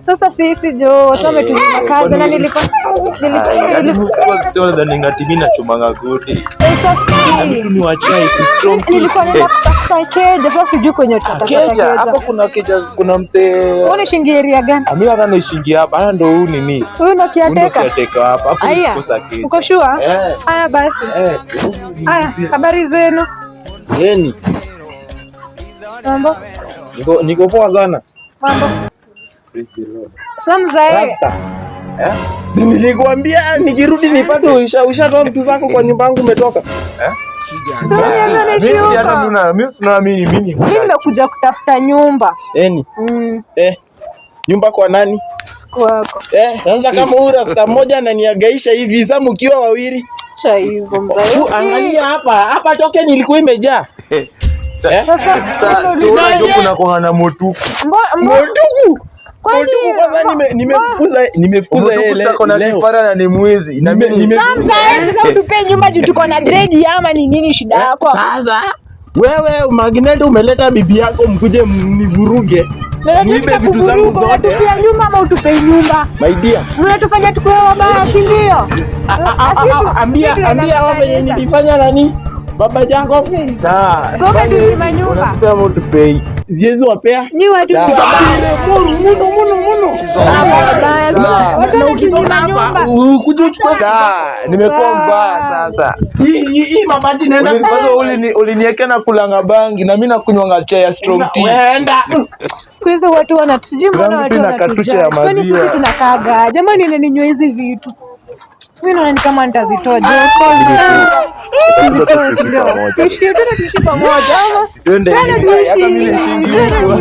Sasa sisi jo tumetumia kazi na nilikuwa sio dhani ngati mimi nachomanga goti. Sasa mimi ni wachai ku strong tea. Nilikuwa ninatafuta keja sasa sijui kwenye tutatafuta keja. Hapo kuna keja kuna msee. Wewe shilingi area gani? Mimi hata naishingi hapa. Haya ndo huu nini? Huyu ndo kiateka. Kiateka hapa. Hapo nikosa keja. Uko sure? Haya basi. Haya, habari zenu? Yeni. Mambo? Niko poa sana. Mambo? Praise the Lord. Samzae. Si nilikwambia nikirudi nipate ushatoa vitu zako kwa nyumba yangu umetoka. Mimi nimekuja kutafuta nyumba. Nyumba kwa nani? Siku yako. Sasa kama huyu rasta mmoja ananiagaisha hivi sasa mkiwa wawili. Cha hizo mzae. Angalia hapa token ilikuwa imejaa. Sasa sio kuna kwa na motuku. Motuku. Kwani nimefukuza yeye kuna kipara na ni mwizi. Na mimi sasa utupe nyumba juu tuko na dread ama ni nini shida yako? Sasa wewe Magneto umeleta bibi yako mkuje mnivuruge. Nipe vitu zangu zote. Utupia nyumba ama utupe nyumba? My dear. Unatufanya tukue wabaya, si ndio? Ambia wao wenye nilifanya nani? Baba Jacob. Sawa. Soka ndio manyumba. Unatupea mtu pay. Siwezi wapea. Ni watu muno. Na ukitoka hapa ukuje uchukue. Sawa. Nimekuwa mbaya sasa. Hii mabati naenda kwanza uliniwekea na kulanga bangi na mimi nakunywanga chai ya strong tea. Weenda. Siku hizo watu wanatujui mbona watu wanatujua. Kwani sisi tunakaga. Jamani ninywe hizi vitu. Mimi naona ni kama nitazitoa joko. Tuishi pamoja. Twende hata mimi nishingi huko.